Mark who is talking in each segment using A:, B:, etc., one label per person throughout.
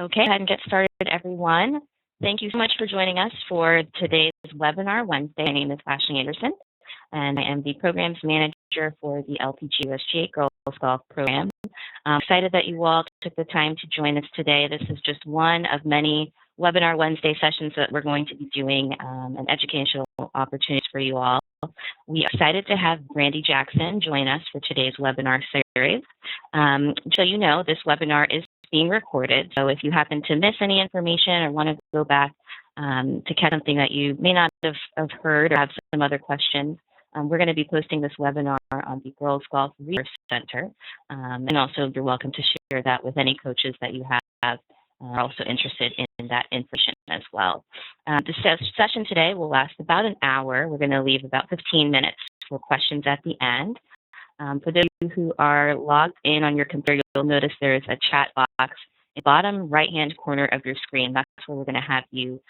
A: Okay, go ahead and get started, everyone. Thank you so much for joining us for today's webinar Wednesday. My name is Ashley Anderson, and I am the Programs Manager for the LPGA-USGA Girls Golf Program. I'm excited that you all took the time to join us today. This is just one of many Webinar Wednesday sessions that we're going to be doing, and educational opportunities for you all. We are excited to have Brandi Jackson join us for today's webinar series. So you know, this webinar is being recorded, so if you happen to miss any information or want to go back to catch something that you may not have heard or have some other questions, we're going to be posting this webinar on the Girls Golf Resource Center, and also you're welcome to share that with any coaches that you have are also interested in that information as well. The session today will last about an hour. We're going to leave about 15 minutes for questions at the end. For those of you who are logged in on your computer, you'll notice there is a chat box in the bottom right-hand corner of your screen. That's where we're going to have you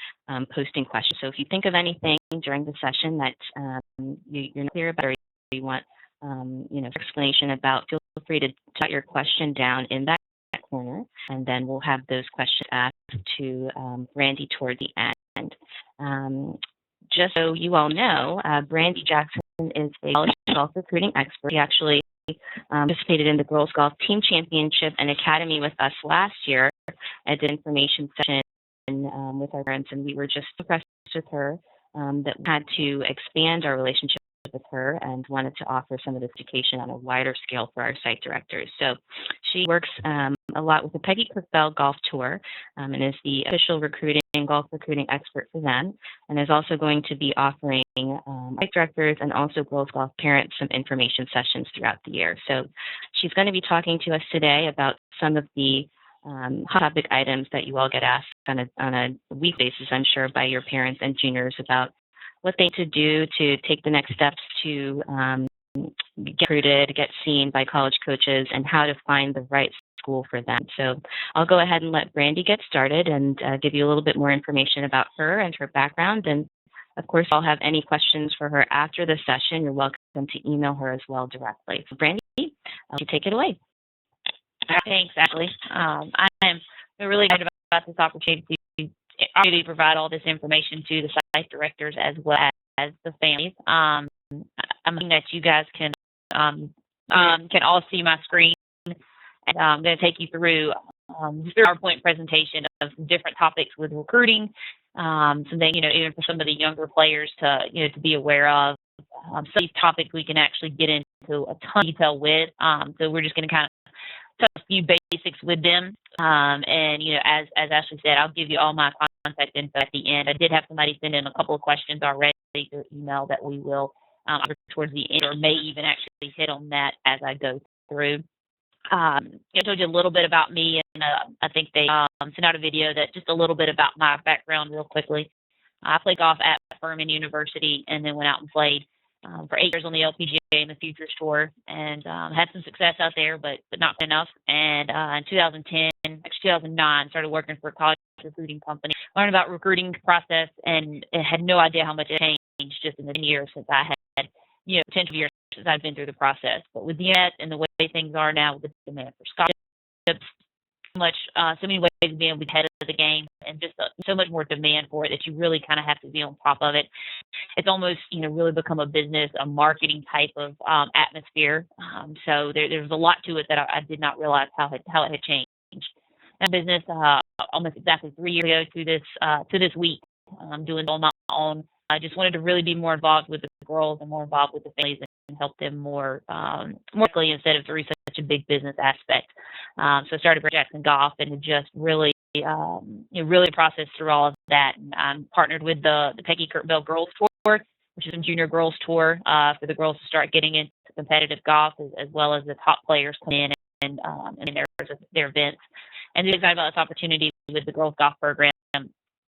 A: posting questions. So if you think of anything during the session that you're not clear about or you want explanation about, feel free to type your question down in that corner, and then we'll have those questions asked to Brandi toward the end. Just so you all know, Brandi Jackson is a college golf recruiting expert. She actually participated in the Girls Golf Team Championship and Academy with us last year at the information session with our parents, and we were just impressed with her that we had to expand our relationship with her and wanted to offer some of this education on a wider scale for our site directors. So she works a lot with the Peggy Kirkbell Golf Tour and is the official golf recruiting expert for them, and is also going to be offering site directors and also girls golf parents some information sessions throughout the year. So she's going to be talking to us today about some of the hot topic items that you all get asked on a weekly basis, I'm sure, by your parents and juniors about what they need to do to take the next steps to get recruited, get seen by college coaches, and how to find the right school for them. So I'll go ahead and let Brandi get started and give you a little bit more information about her and her background. And of course, I'll have any questions for her after the session. You're welcome to email her as well directly. So Brandi, you take it away.
B: Thanks, Ashley. I am really excited about this opportunity to provide all this information to the site directors as well as the families. I'm hoping that you guys can all see my screen. And I'm going to take you through this PowerPoint presentation of some different topics with recruiting, something even for some of the younger players to be aware of. Some of these topics we can actually get into a ton of detail with. So we're just going to kind of touch a few basics with them. And as Ashley said, I'll give you all my contact info at the end. I did have somebody send in a couple of questions already through email that we will towards the end, or may even actually hit on that as I go through. I told you a little bit about me, and I think they sent out a video that just a little bit about my background real quickly. I played golf at Furman University and then went out and played for 8 years on the LPGA and the Futures Tour, and had some success out there, but not enough. And in 2009, started working for a college recruiting company, learned about recruiting process, and had no idea how much it changed just in the 10 years since I had, 10 years since I've been through the process. But with the internet and the way things are now, with the demand for scholarships, so many ways of being able to be ahead of the game, and just so much more demand for it that you really kind of have to be on top of it. It's almost, really become a business, a marketing type of atmosphere. So there's a lot to it that I did not realize how it had changed. That business almost exactly 3 years ago to this week, doing it on my own. I just wanted to really be more involved with the girls and more involved with the families and help them more quickly instead of through such a big business aspect. So I started Brandi Jackson Golf and just really processed through all of that. And I'm partnered with the Peggy Kirkbell Girls Tour, which is a junior girls tour for the girls to start getting into competitive golf, as well as the top players come in and their events. And I'm excited about this opportunity with the girls golf program.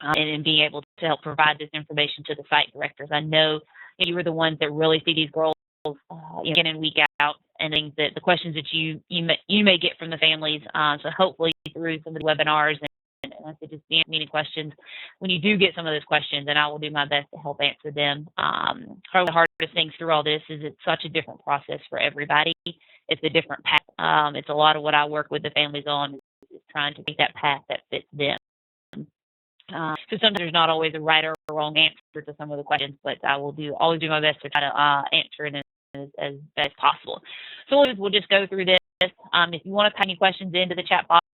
B: And being able to help provide this information to the site directors. I know you were the ones that really see these girls week in and week out, and things that the questions that you may get from the families. So hopefully through some of the webinars and just meeting questions, when you do get some of those questions, and I will do my best to help answer them. Probably the hardest things through all this is it's such a different process for everybody. It's a different path. It's a lot of what I work with the families on trying to make that path that fits them. So sometimes there's not always a right or wrong answer to some of the questions, but I will always do my best to try to answer it as best possible. So we'll just go through this. If you want to type any questions into the chat box,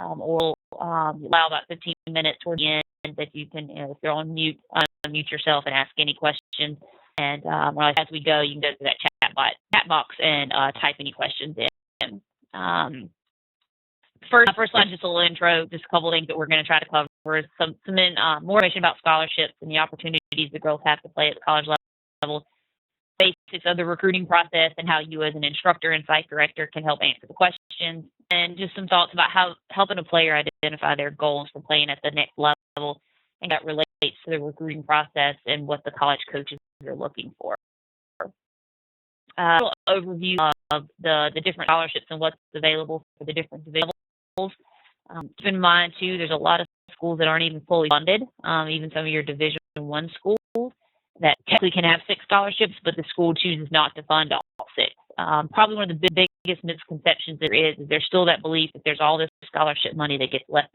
B: we'll allow about 15 minutes toward the end that you can, if you're on mute, unmute yourself and ask any questions. And as we go, you can go to that chat box and type any questions in. First line, just a little intro, just a couple of things that we're going to try to cover. Some more information about scholarships and the opportunities the girls have to play at the college level, basics of the recruiting process, and how you as an instructor and site director can help answer the questions, and just some thoughts about how helping a player identify their goals for playing at the next level, and that relates to the recruiting process and what the college coaches are looking for. A little overview of the different scholarships and what's available for the different divisions. Keep in mind too, there's a lot of schools that aren't even fully funded. Even some of your Division I schools that technically can have 6 scholarships, but the school chooses not to fund all 6. Probably one of the biggest misconceptions there is there's still that belief that there's all this scholarship money that gets left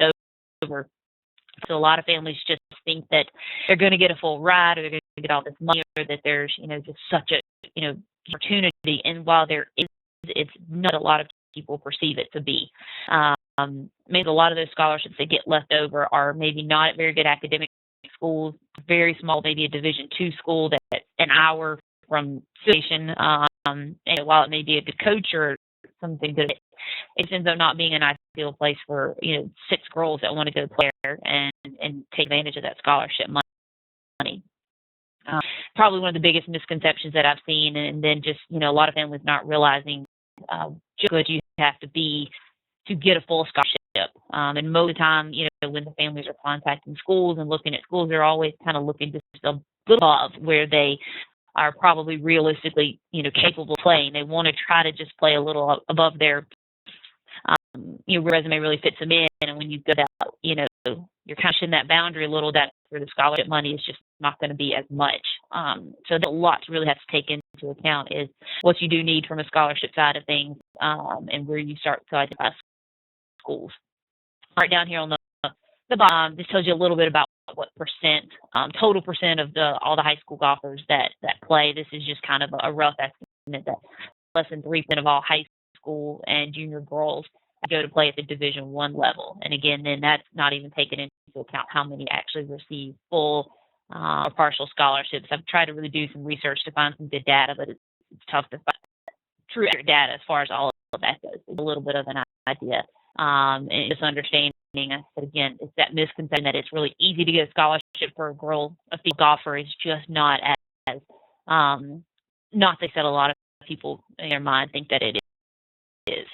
B: over. So a lot of families just think that they're going to get a full ride, or they're going to get all this money, or that there's just such a opportunity. And while there is, it's not a lot of people perceive it to be. Maybe a lot of those scholarships that get left over are maybe not at very good academic schools, very small, maybe a Division II school that's an hour from station. And while it may be a good coach or something good, it ends up not being an ideal place for 6 girls that want to go play there and take advantage of that scholarship money. Probably one of the biggest misconceptions that I've seen, and then just a lot of families not realizing just good you have to be to get a full scholarship. And most of the time, when the families are contacting schools and looking at schools, they're always kind of looking just a little above where they are probably realistically, capable of playing. They want to try to just play a little above their, resume really fits them in. And when you go out, you're kind of in that boundary a little, that's where the scholarship money is just not going to be as much. So a lot to really have to take into account is what you do need from a scholarship side of things, and where you start to identify schools. Right down here on the bottom, this tells you a little bit about what percent, total percent of all the high school golfers that play. This is just kind of a rough estimate that less than 3% of all high school and junior girls go to play at the Division I level. And again, then that's not even taking into account how many actually receive full or partial scholarships. I've tried to really do some research to find some good data, but it's tough to find true data as far as all of that goes. It's a little bit of an idea. And just understanding, I said again, it's that misconception that it's really easy to get a scholarship for a female golfer is just not as, not they said a lot of people in their mind think that it is.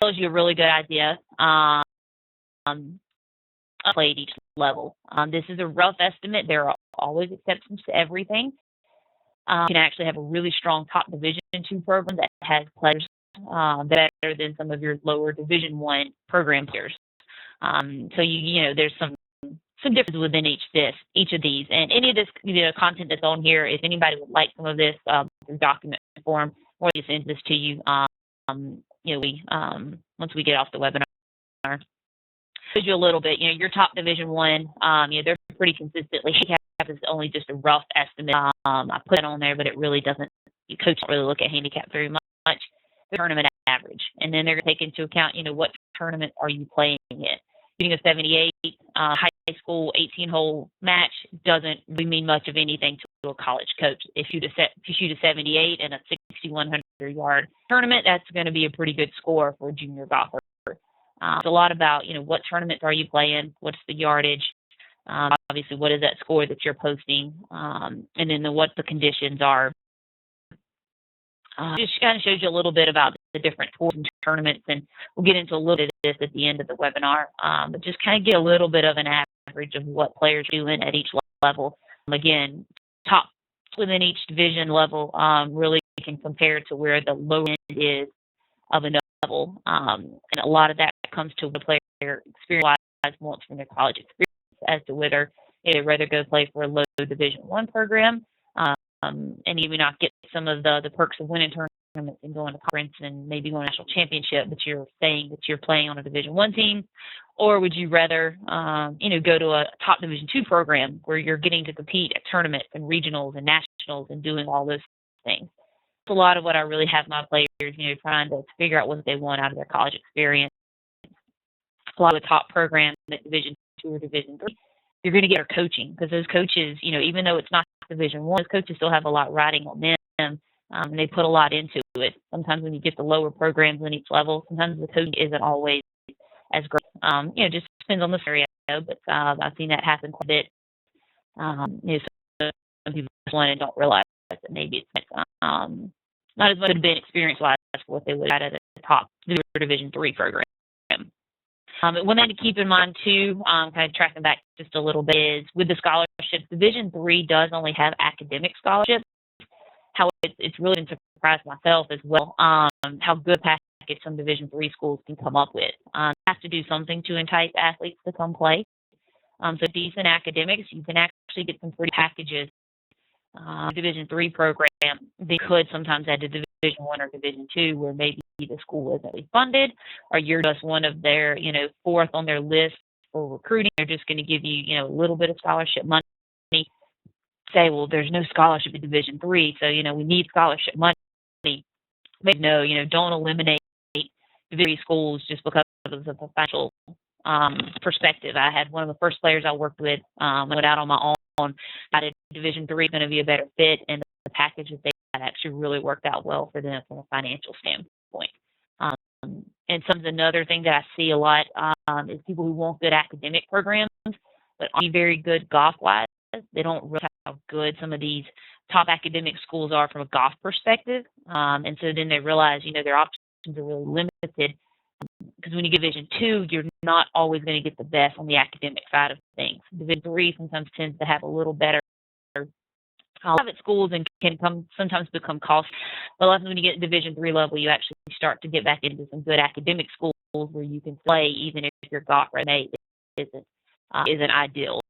B: Tells you a really good idea of play at each level. This is a rough estimate. There are always exceptions to everything. You can actually have a really strong top Division II program that has players better than some of your lower Division I program players. So there's some differences within each of these, and any of this content that's on here. If anybody would like some of this through document form, or we send this to you. Once we get off the webinar, shows you a little bit. Your top Division I, they're pretty consistently. Handicap is only just a rough estimate. I put it on there, but it really doesn't. Coaches don't really look at handicap very much. The tournament average, and then they're going to take into account, what tournament are you playing in. Shooting a 78 high school 18-hole match doesn't really mean much of anything to a college coach. If you shoot a 78 in a 6,100-yard tournament, that's going to be a pretty good score for a junior golfer. It's a lot about, what tournaments are you playing, what's the yardage, obviously what is that score that you're posting, and then what the conditions are. Just kind of shows you a little bit about the different tours and tournaments, and we'll get into a little bit of this at the end of the webinar, but just kind of get a little bit of an average of what players are doing at each level. Again, top within each division level really can compare to where the low end is of another level, and a lot of that comes to the player experience-wise wants from their college experience as to whether they'd rather go play for a low Division I program, and maybe not get some of the perks of winning tournaments tournaments and going to conference and maybe going to national championship, but you're saying that you're playing on a Division I team? Or would you rather, go to a top Division II program where you're getting to compete at tournaments and regionals and nationals and doing all those things? It's a lot of what I really have my players, trying to figure out what they want out of their college experience. A lot of the top programs at Division II or Division III, you're going to get our coaching, because those coaches, even though it's not Division I, those coaches still have a lot riding on them, and they put a lot into it. Sometimes when you get the lower programs in each level, sometimes the coaching isn't always as great. Just depends on the scenario, but I've seen that happen quite a bit. So some people want and don't realize that maybe it's not as much been experience-wise for what they would have out of the top Division III program. One thing to keep in mind, too, kind of tracking back just a little bit, is with the scholarships, Division III does only have academic scholarships. How it's really been surprised myself as well, how good package some Division III schools can come up with. Have to do something to entice athletes to come play. So decent academics, you can actually get some pretty packages. Division III program, they could sometimes add to Division I or Division II, where maybe the school isn't really funded, or you're just one of their, fourth on their list for recruiting. They're just going to give you, a little bit of scholarship money. Say, well, there's no scholarship in Division III, so, we need scholarship money. But no, don't eliminate Division III schools just because of the financial perspective. I had one of the first players I worked with, went out on my own. I did Division III going to be a better fit, and the package that they had actually really worked out well for them from a financial standpoint. And another thing that I see a lot is people who want good academic programs, but aren't very good golf-wise. They don't realize how good some of these top academic schools are from a golf perspective. And so then they realize, their options are really limited. Because when you get Division II, you're not always going to get the best on the academic side of things. Division III sometimes tends to have a little better private schools and can sometimes become costly. But often when you get Division III level, you actually start to get back into some good academic schools where you can play even if your golf resume isn't ideal.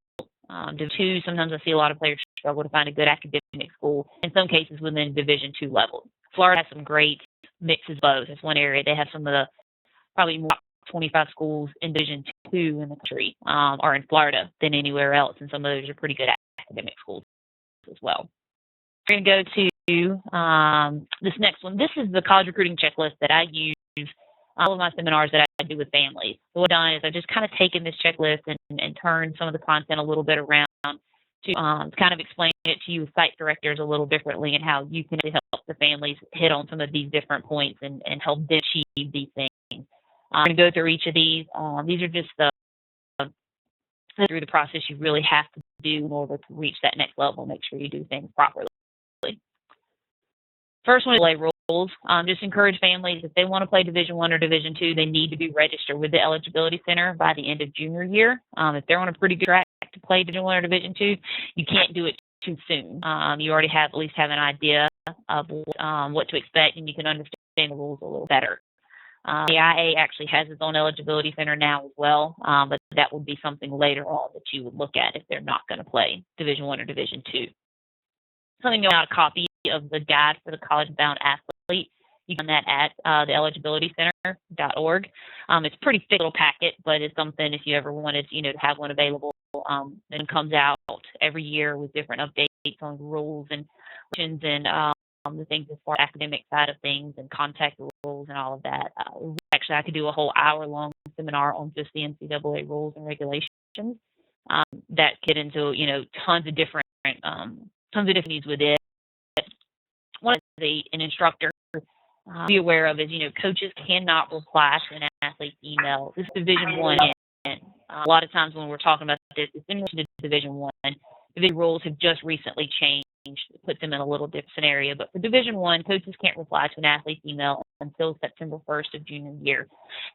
B: Division II, sometimes I see a lot of players struggle to find a good academic school, in some cases within Division II level. Florida has some great mixes both. It's one area. They have some of the probably more 25 schools in Division II in the country are in Florida than anywhere else, and some of those are pretty good academic schools as well. We're going to go to this next one. This is the college recruiting checklist that I use all of my seminars that I do with families. So what I've done is I've just kind of taken this checklist and turned some of the content a little bit around to kind of explain it to you as site directors a little differently, and how you can help the families hit on some of these different points and help them achieve these things. I'm going to go through each of these. These are just through the process you really have to do in order to reach that next level and make sure you do things properly. First one is play rules. Just encourage families, if they want to play Division I or Division II, they need to be registered with the Eligibility Center by the end of junior year. If they're on a pretty good track to play Division I or Division II, you can't do it too soon. You already at least have an idea of what to expect, and you can understand the rules a little better. The IA actually has its own eligibility center now as well, but that would be something later on that you would look at if they're not going to play Division I or Division II. Something about a copy of the guide for the college-bound athlete. You can find that at the eligibilitycenter.org. It's a pretty thick little packet, but it's something if you ever wanted, to have one available. It comes out every year with different updates on rules and questions and the things as far as academic side of things and contact rules and all of that. Actually, I could do a whole hour-long seminar on just the NCAA rules and regulations that get into, tons of different needs with it. One of an instructor be aware of is, coaches cannot reply to an athlete's email. This is Division I. And a lot of times when we're talking about this, it's in Division I. The rules have just recently changed. It puts them in a little different scenario. But for Division I, coaches can't reply to an athlete's email until September 1st of junior year.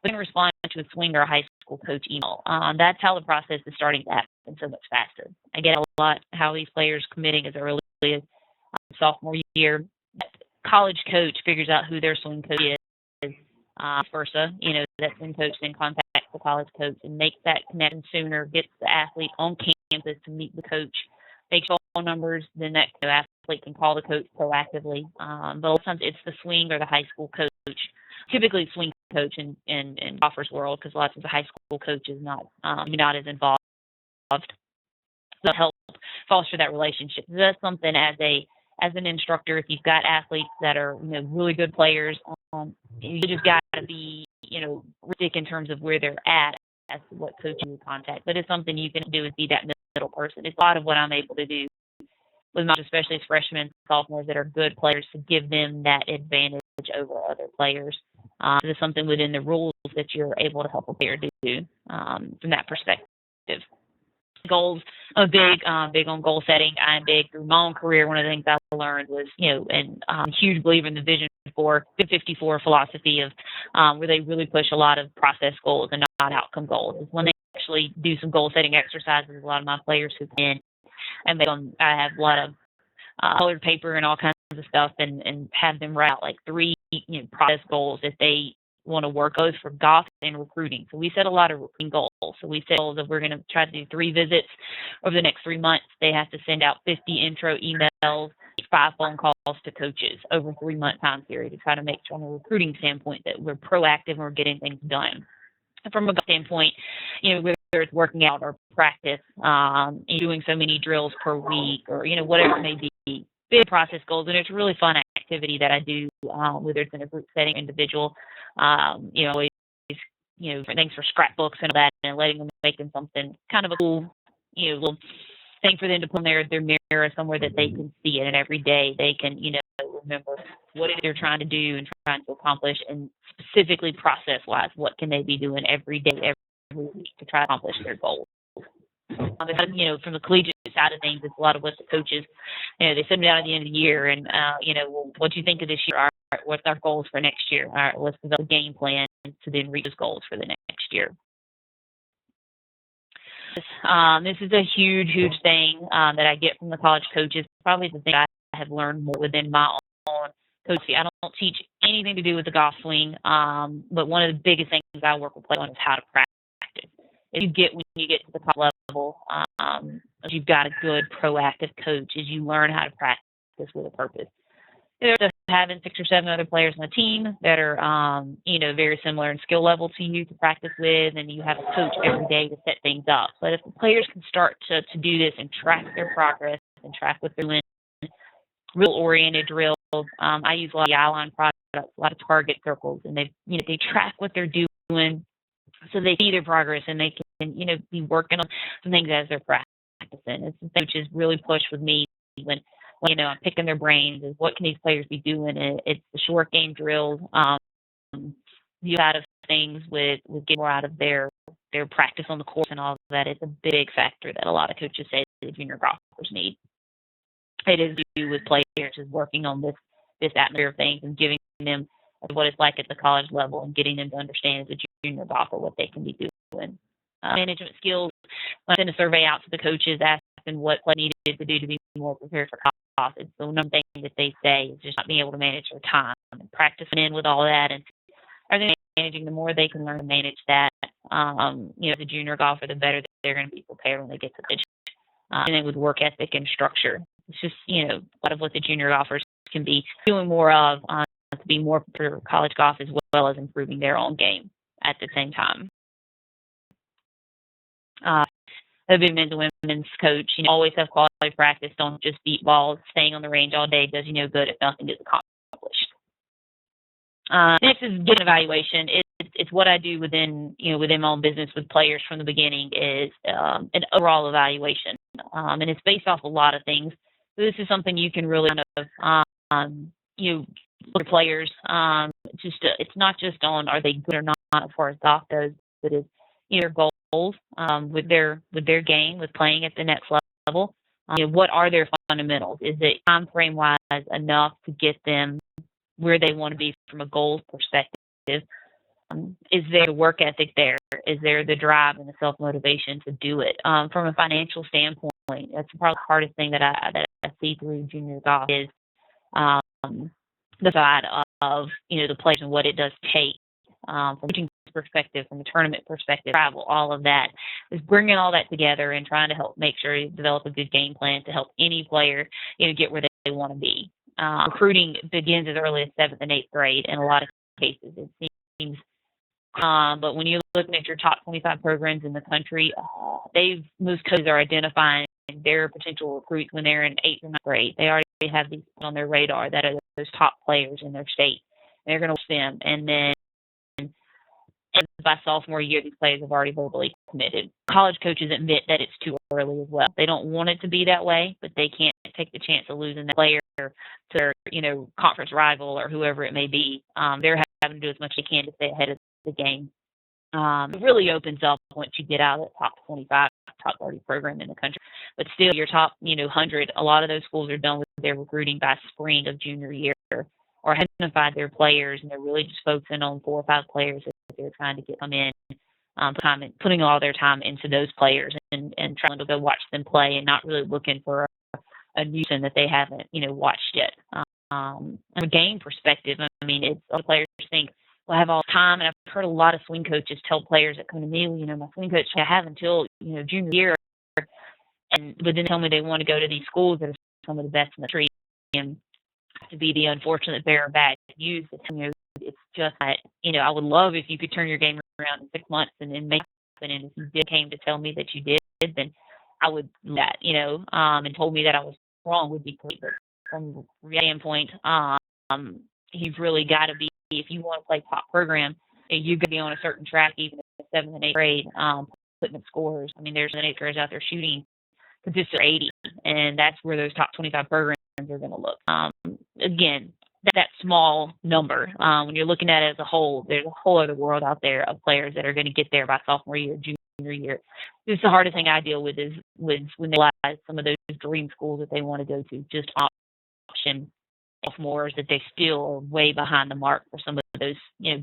B: They can respond to a swing or a high school coach email. That's how the process is starting to happen so much faster. I get a lot how these players committing as early as sophomore year. College coach figures out who their swing coach is, vice versa. That swing coach then contacts the college coach and makes that connection sooner, gets the athlete on campus to meet the coach, makes phone numbers, then that athlete athlete can call the coach proactively. But a lot of times it's the swing or the high school coach, typically swing coach in golfers world, because a lot of times the high school coach is not as involved. So help foster that relationship. So that's something as an instructor, if you've got athletes that are really good players, you just got to be realistic in terms of where they're at as to what coaching you contact. But it's something you can do is be that middle person. It's a lot of what I'm able to do with my, especially as freshmen, sophomores that are good players, to give them that advantage over other players. It's something within the rules that you're able to help a player do from that perspective. Goals, I'm big on goal setting. I'm big through my own career. One of the things I learned was, and I'm a huge believer in the Vision 54 philosophy of where they really push a lot of process goals and not outcome goals. Is when they actually do some goal setting exercises. A lot of my players who come in and I have a lot of colored paper and all kinds of stuff, and have them write out like 3 process goals that they want to work both for golf and recruiting. So we set a lot of recruiting goals. So we set goals that we're going to try to do 3 visits over the next 3 months. They have to send out 50 intro emails, 5 phone calls to coaches over a 3-month time period to try to make sure from a recruiting standpoint that we're proactive and we're getting things done. From a golf standpoint, whether it's working out or practice, doing so many drills per week, or whatever it may be, big process goals, and it's a really fun activity that I do, whether it's in a group setting, individual, always, different things for scrapbooks and all that, and letting them make them something kind of a cool, little thing for them to put in their mirror somewhere that they can see it, and every day they can, remember what it is they're trying to do and trying to accomplish, and specifically process-wise, what can they be doing every day, every week to try to accomplish their goals. From the collegiate side of things, it's a lot of what the coaches, they sit down at the end of the year and, well, what do you think of this year? All right, what's our goals for next year? All right, let's develop a game plan to then reach those goals for the next year. This is a huge, huge thing that I get from the college coaches. Probably the thing I have learned more within my own coaching. I don't teach anything to do with the golf swing, but one of the biggest things I work with players on is how to practice. When you get to the top level, you've got a good proactive coach, is you learn how to practice with a purpose. There's having 6 or 7 other players on the team that are, very similar in skill level to you to practice with, and you have a coach every day to set things up. But if the players can start to do this and track their progress and track what they're doing, real oriented drills. I use a lot of eye-line products, a lot of target circles, and they track what they're doing, so they see their progress and they can, be working on some things as they're practicing. It's something which is really pushed with me when I'm picking their brains, is what can these players be doing? It's the short game drills, the out of things with getting more out of their practice on the course and all of that. It's a big factor that a lot of coaches say the junior golfers need. It is to do with players, is working on this atmosphere of things and giving them what it's like at the college level and getting them to understand as a junior golfer what they can be doing. Management skills. I sent a survey out to the coaches asking what players needed to do to be more prepared for golf. It's the number thing that they say is just not being able to manage their time and practicing in with all that, and everything managing. The more they can learn to manage that, as a junior golfer, the better they're going to be prepared when they get to the pitch. And then with work ethic and structure, it's just a lot of what the junior golfers can be doing more of to be more for college golf, as well as improving their own game at the same time. I've been men's and women's coach. Always have quality practice. Don't just beat balls. Staying on the range all day does you no good if nothing is accomplished. Next is getting evaluation. It's what I do within my own business with players from the beginning, is an overall evaluation, and it's based off a lot of things. So this is something you can really kind of look at players. It's not just on are they good or not as far as golf goes, but it's their goals with their game, with playing at the next level. What are their fundamentals? Is it time frame wise enough to get them where they want to be from a goals perspective? Is there the work ethic there? Is there the drive and the self-motivation to do it? From a financial standpoint, that's probably the hardest thing that I see through junior golf is the side of the players and what it does take from a coaching perspective, from a tournament perspective, travel, all of that, is bringing all that together and trying to help make sure you develop a good game plan to help any player get where they want to be. Recruiting begins as early as 7th and 8th grade in a lot of cases, it seems. But when you're looking at your top 25 programs in the country, most coaches are identifying their potential recruits when they're in 8th or 9th grade. They already have these on their radar that are those top players in their state. They're going to watch them, and then by sophomore year, these players have already verbally committed. College coaches admit that it's too early as well. They don't want it to be that way, but they can't take the chance of losing that player to their, conference rival or whoever it may be. They're having to do as much as they can to stay ahead of the game. It really opens up once you get out of the top 25, top 30 program in the country. But still, your top, 100, a lot of those schools are done with their recruiting by spring of junior year, or have identified their players, and they're really just focusing on 4 or 5 players that they're trying to get them in, putting all their time into those players and trying to go watch them play, and not really looking for a new one that they haven't, watched yet. From a game perspective, a lot of players think, well, I have all the time, and I've heard a lot of swing coaches tell players that come to me, my swing coach I have until, junior year, but then tell me they want to go to these schools that are some of the best in the country, and to be the unfortunate bearer of bad news. It's just that, I would love if you could turn your game around in 6 months and make it happen. And if you came to tell me that you did, then I would do that, and told me that I was wrong would be great. But from a standpoint, you've really got to be, if you want to play top program, you've got to be on a certain track, even in 7th and 8th grade, putting up scores. There's 8th graders out there shooting consistently 80, and that's where those top 25 programs are going to look. Again, that small number, when you're looking at it as a whole, there's a whole other world out there of players that are going to get there by sophomore year, junior year. This is the hardest thing I deal with is when they realize some of those dream schools that they want to go to just option sophomores, that they still are way behind the mark for some of those,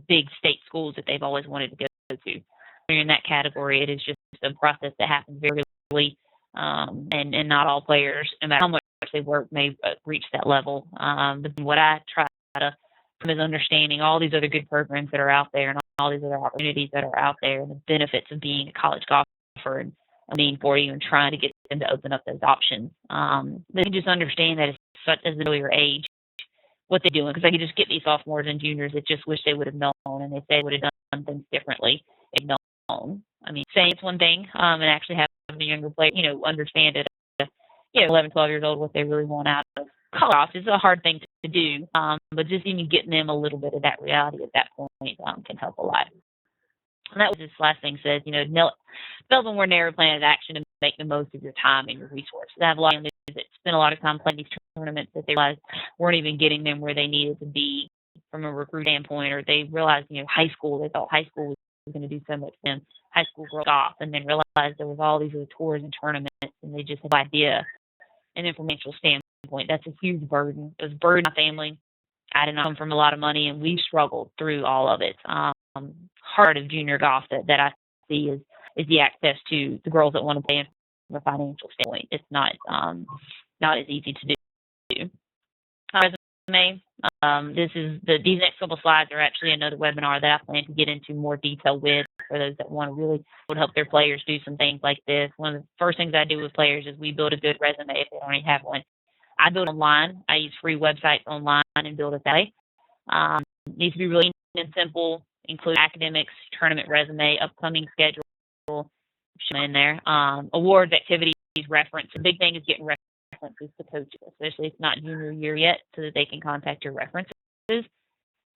B: big state schools that they've always wanted to go to. When you're in that category, it is just a process that happens very quickly, and not all players, no matter how much they work, may reach that level. But what I try to is understanding all these other good programs that are out there, and all these other opportunities that are out there, and the benefits of being a college golfer and for you, and trying to get them to open up those options. They can just understand that at an earlier age what they're doing, because I could just get these sophomores and juniors that just wish they would have known, and they say they would have done things differently if known. Saying it's one thing, and actually having a younger player, understand it, 11, 12 years old, what they really want out of college is a hard thing to do, but just even getting them a little bit of that reality at that point can help a lot. And that was this last thing says, develop a more narrow plan of action to make the most of your time and your resources. I have a lot of families that spend a lot of time playing these tournaments that they realized weren't even getting them where they needed to be from a recruit standpoint, or they realized, high school, they thought high school was going to do so much for them. High school broke off, and then realized there was all these other tours and tournaments, and they just had no idea. And then from a financial standpoint, that's a huge burden. It was a burden on my family. I didn't come from a lot of money, and we struggled through all of it. Part of junior golf that I see is the access to the girls that want to play from a financial standpoint. It's not as easy to do. Resume. These next couple slides are actually another webinar that I plan to get into more detail with for those that want to really help their players do some things like this. One of the first things I do with players is we build a good resume if they don't already have one. I build online. I use free websites online and build it that way. It needs to be really simple, include academics, tournament resume, upcoming schedule in there, awards, activities, reference. The big thing is getting references to coaches, especially if it's not junior year yet, so that they can contact your references,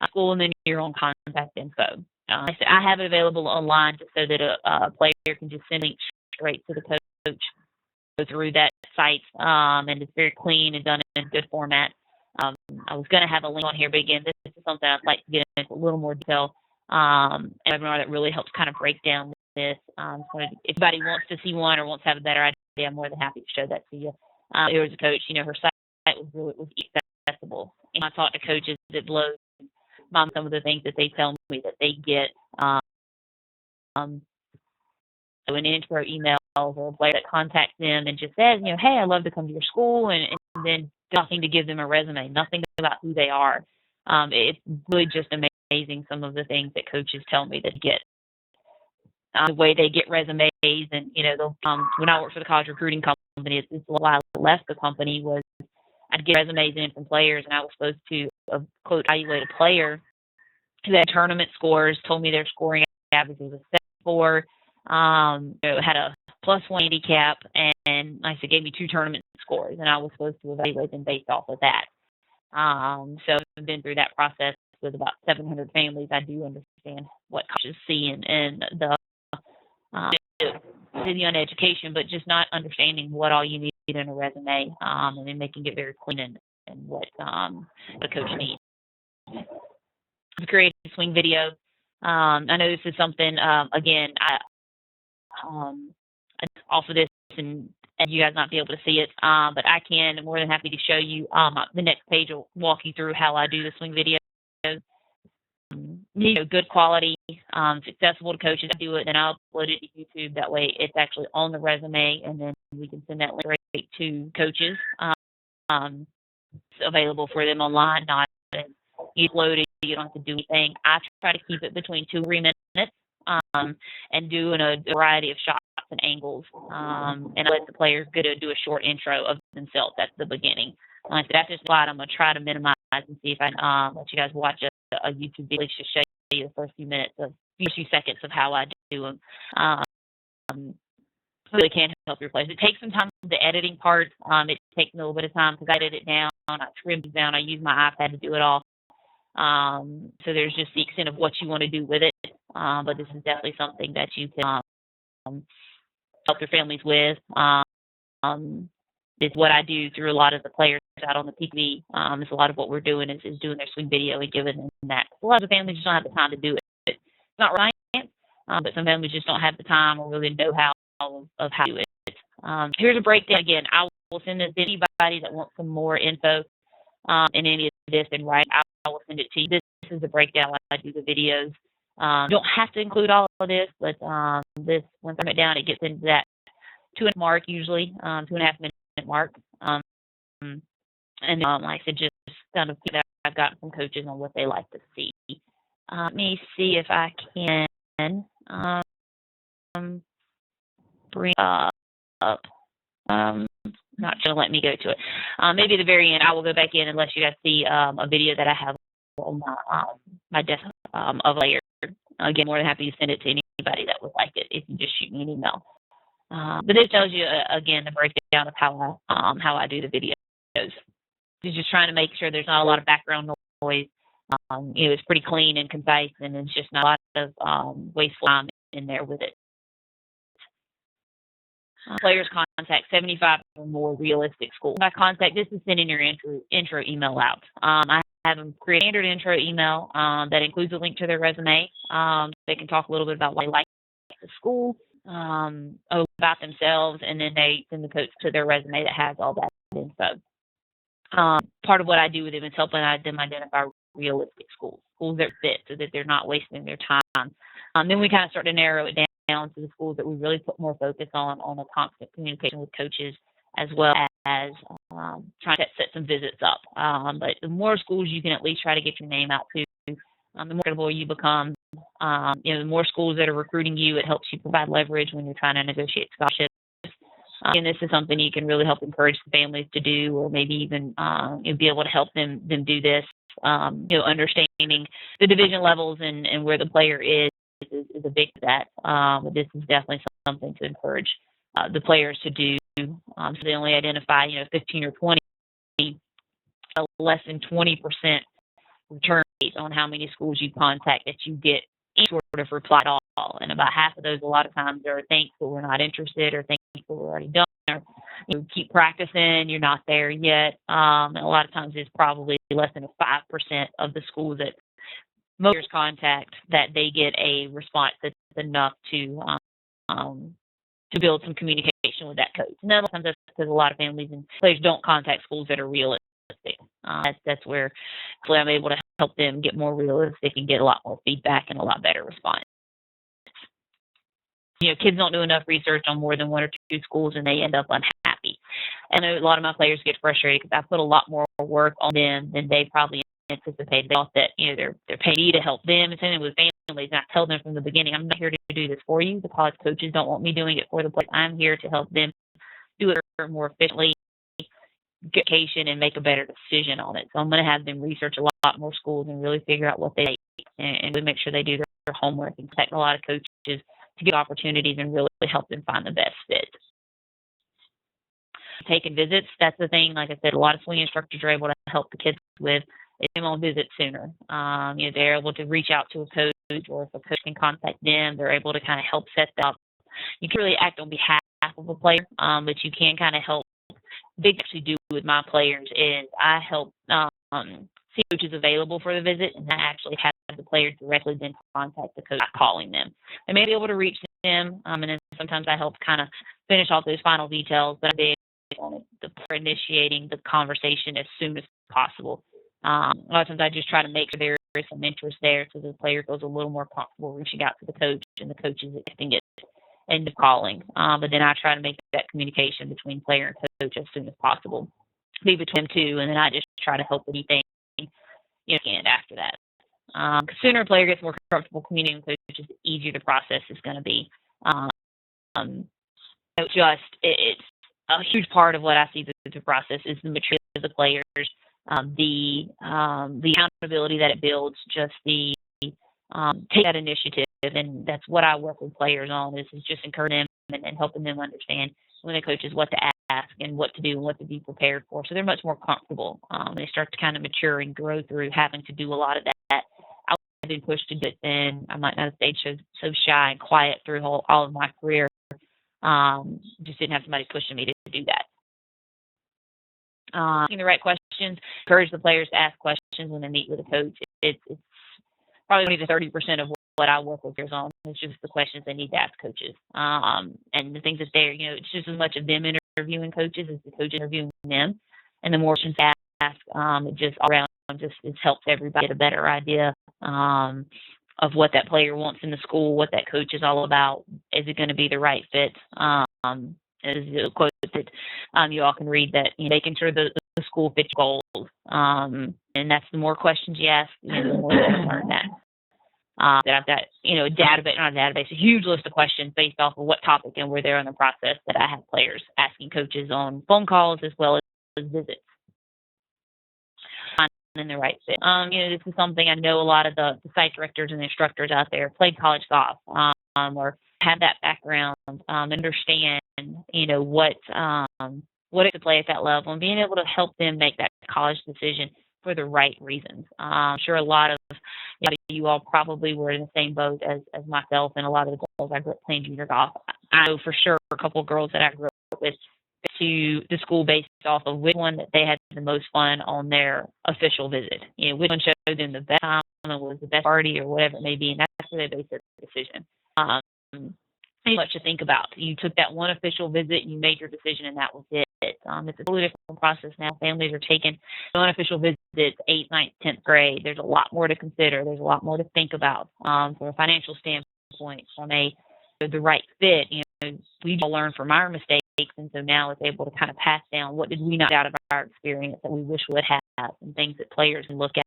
B: school, and then your own contact info. I have it available online just so that a player can just send links straight to the coach, go through that site, and it's very clean and done in a good format. I was going to have a link on here, but again, this is something I'd like to get into a little more detail, and a webinar that really helps kind of break down this. If anybody wants to see one or wants to have a better idea, I'm more than happy to show that to you. There was a coach, her site was accessible. And I talk to coaches that blows my some of the things that they tell me that they get. So an intro email or a player that contacts them and just says, hey, I'd love to come to your school, and then nothing to give them a resume, nothing about who they are. It's really just amazing some of the things that coaches tell me that get. The way they get resumes, and they'll, when I worked for the college recruiting company, it's why I left the company was I'd get resumes in from players, and I was supposed to, quote, evaluate a player who had tournament scores, told me their scoring average was a 74, had a +1 handicap, and like I said, gave me 2 tournament scores, and I was supposed to evaluate them based off of that. So I've been through that process with about 700 families. I do understand what coaches see in the on education, but just not understanding what all you need in a resume, and then making it very clean and what a coach needs. I've created a swing video. I know this is something, again, I off of this, and you guys not be able to see it, but I can. I'm more than happy to show you. The next page will walk you through how I do the swing video. Good quality, it's accessible to coaches. I do it, then I'll upload it to YouTube. That way it's actually on the resume, and then we can send that link straight to coaches. It's available for them online, not you upload it, you don't have to do anything. I try to keep it between 2 or 3 minutes, and doing a variety of shots and angles, and I let the players do a short intro of themselves at the beginning. Like that's just what I'm going to try to minimize and see if I can let you guys watch a YouTube video to show you the first few seconds of how I do them. Really can help your players. It takes some time, the editing part. It takes a little bit of time because I edit it down, I trim it down, I use my iPad to do it all. So there's just the extent of what you want to do with it. But this is definitely something that you can help your families with. It's what I do through a lot of the players out on the PV. It's a lot of what we're doing is doing their swing video and giving them that. A lot of the families just don't have the time to do it. It's not right, but some families just don't have the time or really know how of how to do it. Here's a breakdown again. I will send this to anybody that wants some more info in any of this and right. I will send it to you. This is the breakdown when I do the videos. You don't have to include all of this, but this, once I get down, it gets into that 2.5 mark usually, 2.5 minute mark. And like I said, just kind of that I've gotten from coaches on what they like to see. Let me see if I can bring up. Not going to let me go to it. Maybe at the very end, I will go back in and let you guys see a video that I have on my desk of layer. Again, more than happy to send it to anybody that would like it if you just shoot me an email. But this tells you, again, the breakdown of how I do the videos. It's just trying to make sure there's not a lot of background noise. It's pretty clean and concise, and it's just not a lot of wasteful time in there with it. Players contact 75 or more realistic schools. By contact, this is sending your intro email out. I have them create a standard intro email that includes a link to their resume. They can talk a little bit about why they like the school, about themselves, and then they send the coach to their resume that has all that info. Part of what I do with them is helping them identify realistic schools that fit, so that they're not wasting their time. Then we kind of start to narrow it down to the schools that we really put more focus on a constant communication with coaches, as well as trying to set some visits up. But the more schools you can at least try to get your name out to, the more marketable you become. The more schools that are recruiting you, it helps you provide leverage when you're trying to negotiate scholarships. And this is something you can really help encourage the families to do, or maybe even be able to help them do this. Understanding the division levels and where the player is a big that. But this is definitely something to encourage the players to do. So they only identify 15 or 20, less than 20% return rate on how many schools you contact that you get any sort of reply at all. And about half of those a lot of times are thanks, but we're not interested, or thanks, but we're already done, or keep practicing, you're not there yet. And a lot of times it's probably less than 5% of the schools that most players contact that they get a response that's enough to build some communication with that coach. And a lot of times that's because a lot of families and players don't contact schools that are realistic. That's where I'm able to help them get more realistic and get a lot more feedback and a lot better response. Kids don't do enough research on more than 1 or 2 schools, and they end up unhappy. And a lot of my players get frustrated because I put a lot more work on them than they probably anticipated. They thought that they're paying me to help them, and same with families. And I tell them from the beginning, I'm not here to do this for you. The college coaches don't want me doing it for the players. I'm here to help them do it more efficiently, education and make a better decision on it. So I'm going to have them research a lot more schools and really figure out what they like and really make sure they do their homework and contact a lot of coaches to get opportunities and really help them find the best fit. Taking visits, that's the thing. Like I said, a lot of swing instructors are able to help the kids with them on visits sooner. They're able to reach out to a coach, or if a coach can contact them, they're able to kind of help set that up. You can really act on behalf of a player, but you can kind of help. Big actually do with my players is I help see coaches available for the visit, and I actually have the players directly then contact the coach, not calling them. They may be able to reach them, and then sometimes I help kind of finish off those final details, but I'm big on the player initiating the conversation as soon as possible. A lot of times I just try to make sure there is some interest there so the player feels a little more comfortable reaching out to the coach, and the coach is accepting it and calling. But then I try to make that communication between player and coach as soon as possible, be between them two, and then I just try to help with anything can after that. The sooner a player gets more comfortable communicating with coaches, the easier the process is going to be. It's a huge part of what I see the process is the maturity of the players, the accountability that it builds, just the take that initiative, and that's what I work with players on is just encouraging them and helping them understand when the coaches what to ask and what to do and what to be prepared for. So they're much more comfortable. They start to kind of mature and grow through having to do a lot of that. I've been pushed to do it, and I might not have stayed so shy and quiet through all of my career. Just didn't have somebody pushing me to do that. Asking the right questions, encourage the players to ask questions when they meet with a coach. It's probably 20 to 30% of what I work with players on. It's just the questions they need to ask coaches. And the things that it's just as much of them interviewing coaches as the coach interviewing them. And the more questions they ask, it just all around it helps everybody get a better idea of what that player wants in the school, what that coach is all about. Is it going to be the right fit? Is a quote that you all can read that making sure the school fits goals. And that's the more questions you ask, the more you can learn that. That I've got, a huge list of questions based off of what topic and where they're in the process that I have players asking coaches on phone calls as well as visits. In the right fit. This is something I know a lot of the site directors and the instructors out there played college golf or have that background, understand, what it to play at that level and being able to help them make that college decision for the right reasons. I'm sure a lot of you all probably were in the same boat as myself and a lot of the girls I grew up playing junior golf. I know for sure a couple of girls that I grew up with to the school based off of which one that they had the most fun on their official visit. Which one showed them the best time and was the best party or whatever it may be, and that's where they base their decision. Much to think about. You took that one official visit, you made your decision, and that was it. It's a totally different process now. Families are taking unofficial visits 8th, 9th, 10th grade. There's a lot more to consider. There's a lot more to think about from a financial standpoint, from the right fit. We all learn from our mistakes, and so now it's able to kind of pass down what did we not get out of our experience that we wish we would have, and things that players can look at.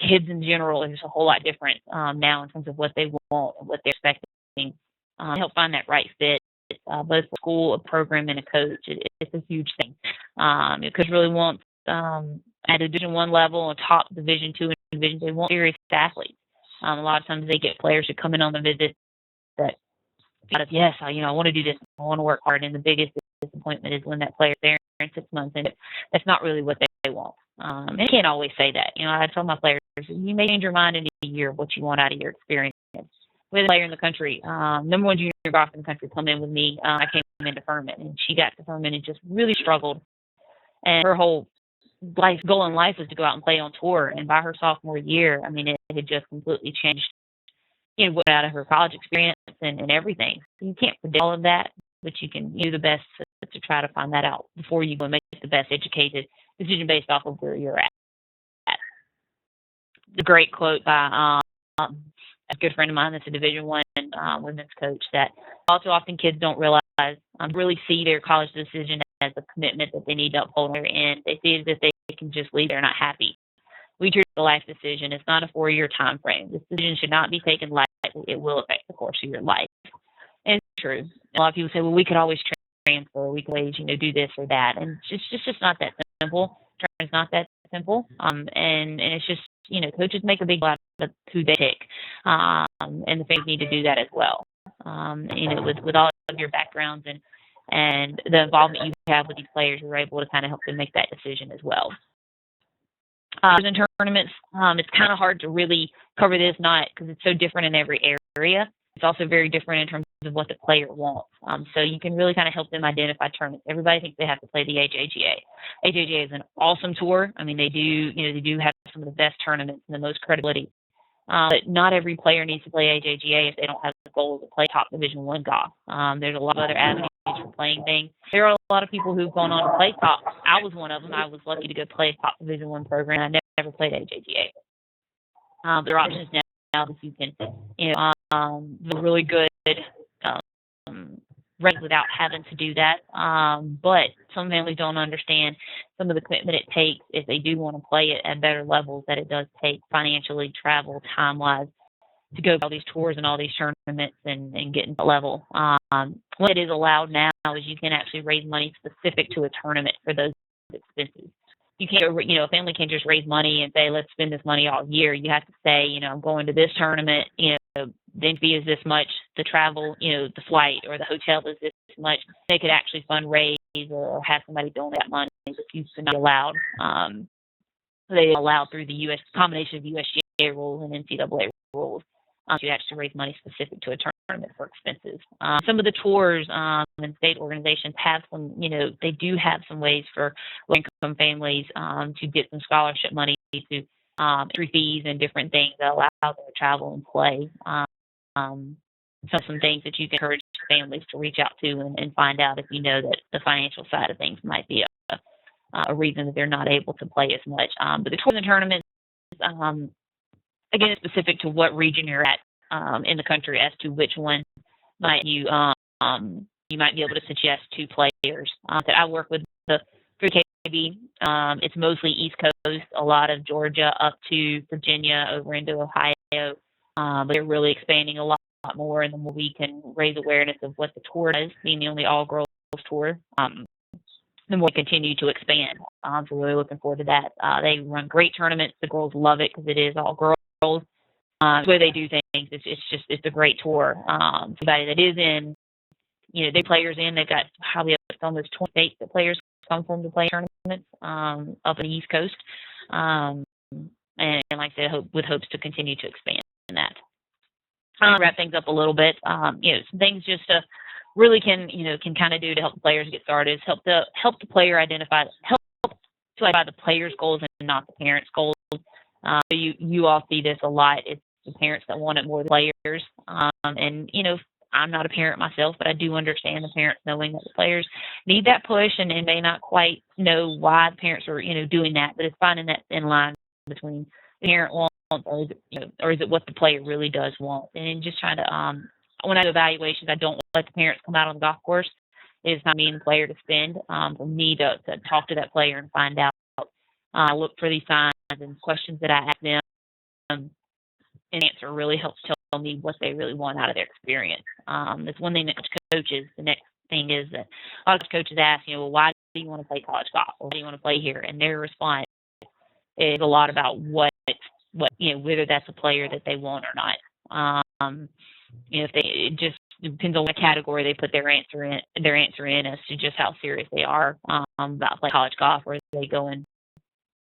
B: Kids in general is a whole lot different now in terms of what they want and what they're expecting. Help find that right fit, both for school, a program, and a coach. It's a huge thing. Because really wants at a Division I level and top Division II and Division, they want serious athletes. A lot of times they get players who come in on the visit that yes, I want to do this, I want to work hard, and the biggest disappointment is when that player's there in 6 months and that's not really what they want. And I can't always say that. I tell my players, you may change your mind in a year of what you want out of your experience. With a player in the country, number one junior golfer in the country, come in with me. I came into Furman, and she got to Furman and just really struggled. And her whole goal in life was to go out and play on tour. And by her sophomore year, it had just completely changed, what out of her college experience and everything. So you can't predict all of that, but you can do the best to try to find that out before you go and make the best educated decision based off of where you're at. The great quote by a good friend of mine that's a Division I women's coach, that all too often kids don't realize, really see their college decision as a commitment that they need to uphold on their end. They see it as if they can just leave, they're not happy. We treat it as a life decision. It's not a 4-year time frame. This decision should not be taken lightly. It will affect the course of your life. And it's true. A lot of people say, well, we could always transfer, we can always, do this or that. And it's just not that simple. It's not that simple. And it's just, coaches make a big deal out of who they pick. And the fans need to do that as well. With all of your backgrounds and the involvement you have with these players, you're able to kind of help them make that decision as well. In tournaments, it's kind of hard to really cover this, not because it's so different in every area. It's also very different in terms of what the player wants. So you can really kind of help them identify tournaments. Everybody thinks they have to play the AJGA. AJGA is an awesome tour. I mean, they do have some of the best tournaments and the most credibility. But not every player needs to play AJGA if they don't have the goal to play top Division I golf. There's a lot of other avenues for playing things. There are a lot of people who've gone on to play top. I was one of them. I was lucky to go play a top Division I program. I never played AJGA. But there are options now that you can, do really good race without having to do that. But some families don't understand some of the commitment it takes if they do want to play it at better levels, that it does take financially, travel, time-wise, to go to all these tours and all these tournaments and get into the level. What is allowed now is you can actually raise money specific to a tournament for those expenses. You can't, a family can't just raise money and say, let's spend this money all year. You have to say, I'm going to this tournament, the fee is this much, the travel, the flight or the hotel is this much. They could actually fundraise or have somebody donate that money if you not allowed. They allow through the combination of USGA rules and NCAA rules to actually raise money specific to a tournament for expenses. Some of the tours and state organizations have some, they do have some ways for low-income families to get some scholarship money to entry fees and different things that allow them to travel and play. Some things that you can encourage families to reach out to and find out if you know that the financial side of things might be a reason that they're not able to play as much. But the tours and tournaments, again, it's specific to what region you're at in the country as to which one might you might be able to suggest to players. That I work with the 3KB. It's mostly East Coast, a lot of Georgia up to Virginia, over into Ohio. But they're really expanding a lot more, and the more we can raise awareness of what the tour is, being the only all-girls tour, the more we continue to expand. So really looking forward to that. They run great tournaments. The girls love it because it is all girls. The way they do things, it's a great tour. Somebody that is in, they players in, they've got probably almost 20 states that players come from to play tournaments up in the East Coast. And like I said, with hopes to continue to expand in that. I'll wrap things up a little bit. Some things just to really can kind of do to help the players get started is help the player identify the player's goals and not the parents' goals. You all see this a lot. It's the parents that want it more than players. And I'm not a parent myself, but I do understand the parents knowing that the players need that push and may not quite know why the parents are doing that. But it's finding that thin line between the parent wants or is it what the player really does want, and just trying to when I do evaluations, I don't let the parents come out on the golf course. It's not me and the player to spend. For me to talk to that player and find out. I look for these signs and questions that I ask them, and answer really helps tell me what they really want out of their experience. That's one thing that coaches. The next thing is that a lot of coaches ask, why do you want to play college golf? Or why do you want to play here? And their response is a lot about whether that's a player that they want or not. It just depends on what category they put their answer in as to just how serious they are about playing college golf, or they go and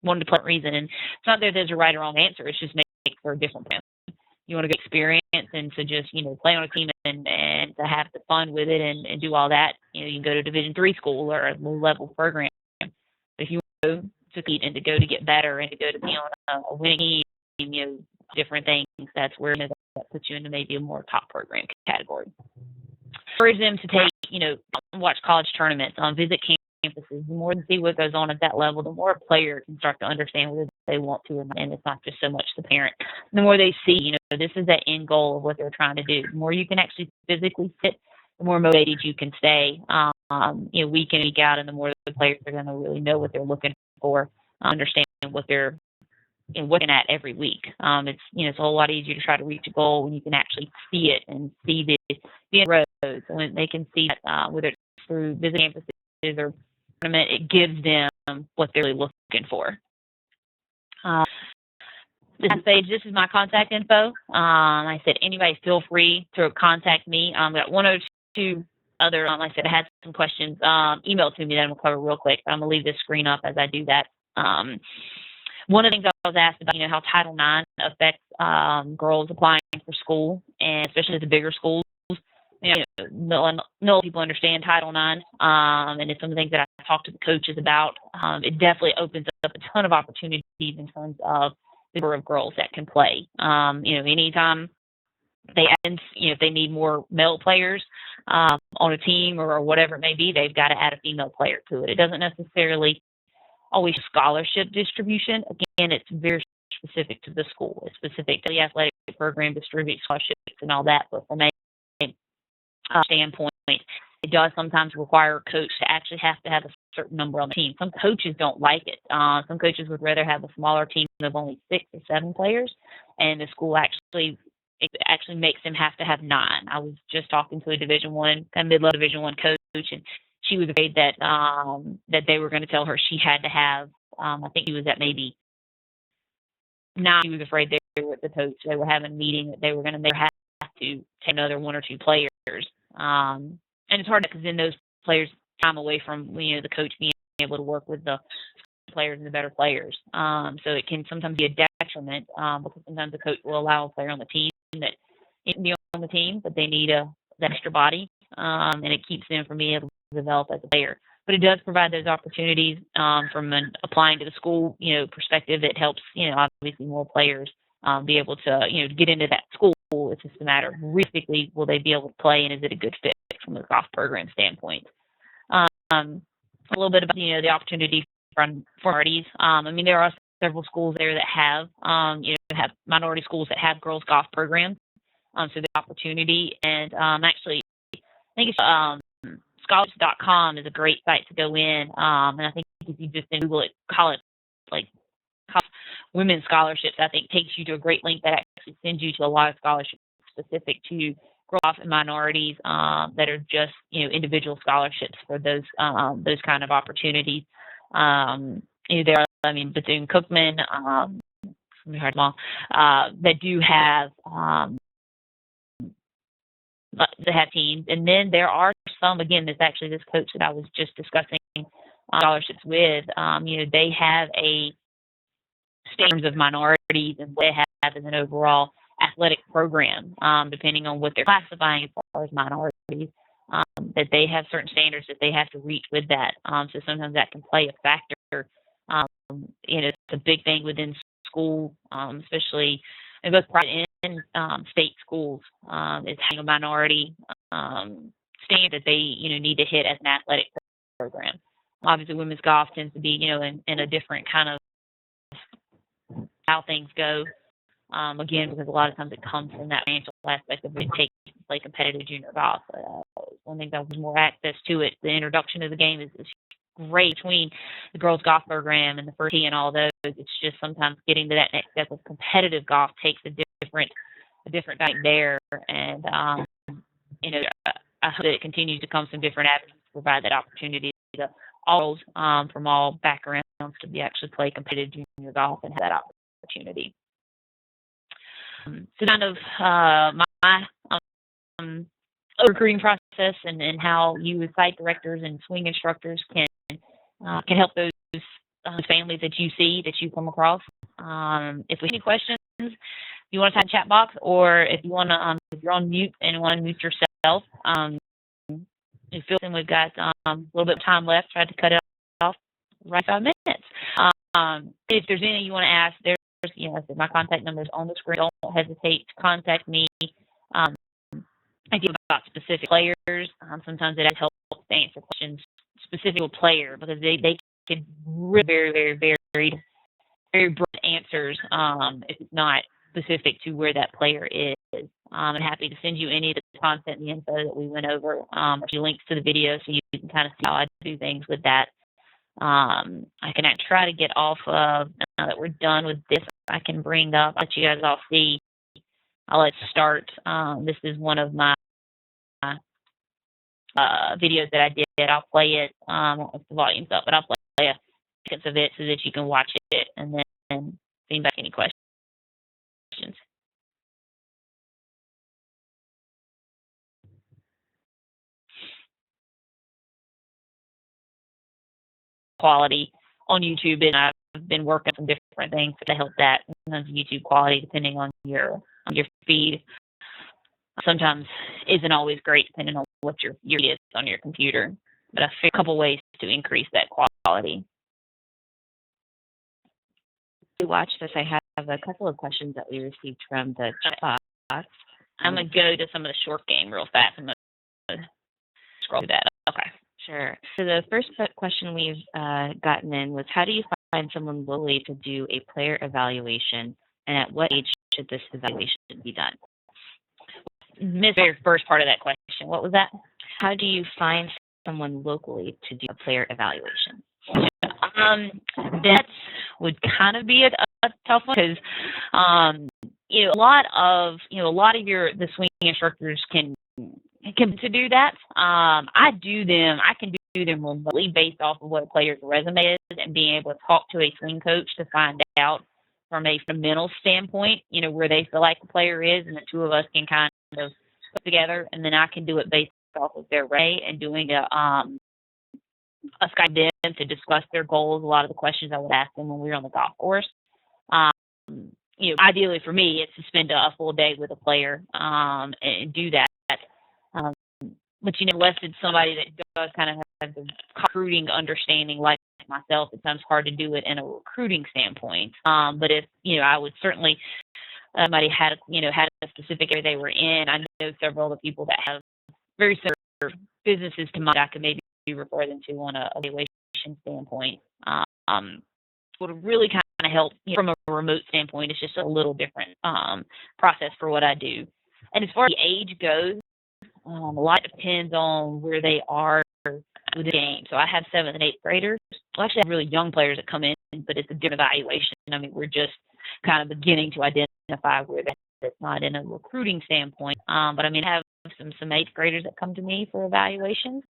B: wanted to play for a reason. And it's not that there's a right or wrong answer. It's just make for a different plan. You want to get experience and to just, play on a team and to have the fun with it and do all that. You can go to Division III school or a low-level program. But if you want to compete and to go to get better and to go to be on a winning team, different things, that's where that puts you into maybe a more top program category. Encourage them to take, watch college tournaments, visit campuses. The more they see what goes on at that level, the more a player can start to understand whether they want to or not, and it's not just so much the parent. The more they see, this is the end goal of what they're trying to do. The more you can actually physically sit, the more motivated you can stay, week in, week out, and the more the players are going to really know what they're looking for, understand what they're looking at every week. It's a whole lot easier to try to reach a goal when you can actually see it and see the roads, when they can see that, whether it's through visit campuses or tournament, it gives them what they're really looking for. This page, this is my contact info. I said, anybody feel free to contact me. I've got one or two other, like I said, I had some questions emailed to me that I'm going to cover real quick. I'm going to leave this screen up as I do that. One of the things I was asked about, how Title IX affects girls applying for school, and especially the bigger schools. No people understand Title IX, and it's some of the things that I talk to the coaches about. It definitely opens up a ton of opportunities in terms of the number of girls that can play. Anytime they add, if they need more male players on a team or whatever it may be, they've got to add a female player to it. It doesn't necessarily always scholarship distribution. Again, it's very specific to the school. It's specific to the athletic program, distribute scholarships and all that. But from a standpoint, it does sometimes require a coach to actually have to have a certain number on the team. Some coaches don't like it. Some coaches would rather have a smaller team of only 6 or 7 players, and the school actually makes them have to have 9. I was just talking to a Division I, kind of mid-level Division I coach, and she was afraid that that they were going to tell her she had to have. I think he was at maybe 9. She was afraid they were at the coach. They were having a meeting that they were going to have to take another 1 or 2 players. And it's hard because then those players time away from the coach being able to work with the players and the better players. So it can sometimes be a detriment because sometimes the coach will allow a player on the team that isn't be on the team, but they need that extra body, and it keeps them from being able to develop as a player. But it does provide those opportunities from an applying to the school perspective. It helps obviously more players be able to get into that school. It's just a matter of realistically, will they be able to play, and is it a good fit from the golf program standpoint? A little bit about the opportunity for minorities. There are several schools there that have have minority schools that have girls golf programs. So the opportunity, and actually, I think it's scholarships.com is a great site to go in. And I think if you just Google it, call it like women's scholarships, I think takes you to a great link that actually sends you to a lot of scholarships specific to girls and minorities that are just individual scholarships for those kind of opportunities. There are Bethune-Cookman, that do have that have teams, and then there are some. Again, there's actually this coach that I was just discussing scholarships with. They have a standards of minorities and what they have as an overall athletic program, depending on what they're classifying as far as minorities, that they have certain standards that they have to reach with that. So sometimes that can play a factor. It's a big thing within school, especially in both private and state schools, is having a minority standard that they need to hit as an athletic program. Obviously, women's golf tends to be in a different kind of how things go. Again, because a lot of times it comes from that financial aspect of it takes to play competitive junior golf. One thing that was more access to it. The introduction of the game is great between the girls golf program and the first tee and all those. It's just sometimes getting to that next step of competitive golf takes a different night there. And I hope that it continues to come some different avenues to provide that opportunity to all from all backgrounds to be actually play competitive junior golf and have that opportunity. So kind of my recruiting process and how you as site directors and swing instructors can help those families that you see, that you come across. If we have any questions, you want to type in the chat box, or if you want to, if you're on mute and want to mute yourself, you feel like we've got a little bit of time left. Try to cut it off right 5 minutes. If there's anything you want to ask, there's my contact number is on the screen. Don't hesitate to contact me. I do about specific players. Sometimes it helps to answer questions specific to a player because they can really very broad answers if it's not specific to where that player is. I'm happy to send you any of the content and the info that we went over, a few links to the video so you can kind of see how I do things with that. I can try to get off of, now that we're done with this, I can bring up, let you guys all see. Let's start. This is one of my videos that I did. I'll play it. I don't know if the volume's up, but I'll play a seconds of it so that you can watch it and then feedback any questions. Quality on YouTube, and I've been working some different things to help that YouTube quality, depending on your feed. Sometimes isn't always great depending on what your feed is on your computer, but I figured a couple ways to increase that quality.
A: To watch this, I have a couple of questions that we received from the chat box.
B: I'm going to go to some of the short game real fast. I'm going to scroll through that. Okay.
A: Sure. So the first question we've gotten in was, how do you find someone locally to do a player evaluation, and at what age should this evaluation be done?
B: Missed the very first part of that question. What was that?
A: How do you find someone locally to do a player evaluation?
B: That would kind of be a tough one because a lot of the swing instructors can to do that. I can do them remotely based off of what a player's resume is and being able to talk to a swing coach to find out from a fundamental standpoint, where they feel like the player is, and the two of us can kind of put together, and then I can do it based off of their resume and doing a Skype them to discuss their goals. A lot of the questions I would ask them when we were on the golf course. Ideally for me, it's to spend a full day with a player and do that. But unless it's somebody that does kind of have the recruiting understanding like myself, it's sometimes hard to do it in a recruiting standpoint. But if I would certainly somebody had a specific area they were in. I know several of the people that have very similar businesses to mine I could maybe refer them to on a evaluation standpoint. Would really kind of help from a remote standpoint. It's just a little different process for what I do. And as far as the age goes, a lot depends on where they are with the game. So I have 7th and 8th graders. Well, actually, I have really young players that come in, but it's a different evaluation. I mean, we're just kind of beginning to identify where that's not in a recruiting standpoint. But I mean, I have some 8th graders that come to me for evaluations.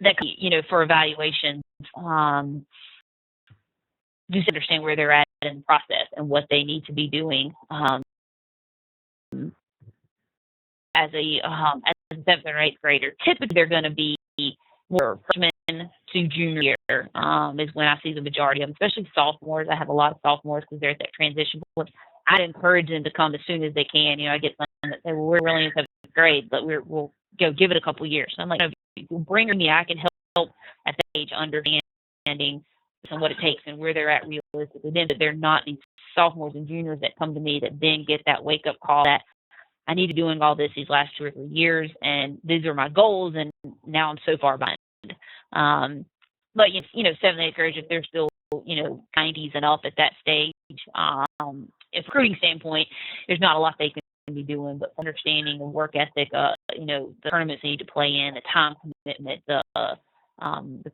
B: That for evaluations, just understand where they're at in the process and what they need to be doing as a 7th or 8th grader. Typically, they're going to be more freshman to junior year is when I see the majority of them, especially sophomores. I have a lot of sophomores because they're at that transition point. I encourage them to come as soon as they can. I get some that say, well, we're really in 7th grade, but we'll go give it a couple years. So I'm like, no, if you bring me, I can help at that age understanding what it takes and where they're at realistically. Then, but they're not these sophomores and juniors that come to me that then get that wake-up call that I need to be doing all this these last 2 or 3 years, and these are my goals, and now I'm so far behind. But 7th, 8th grade, if they're still 90s and up at that stage, if recruiting standpoint, there's not a lot they can be doing, but understanding the work ethic, the tournaments they need to play in, the time commitment, the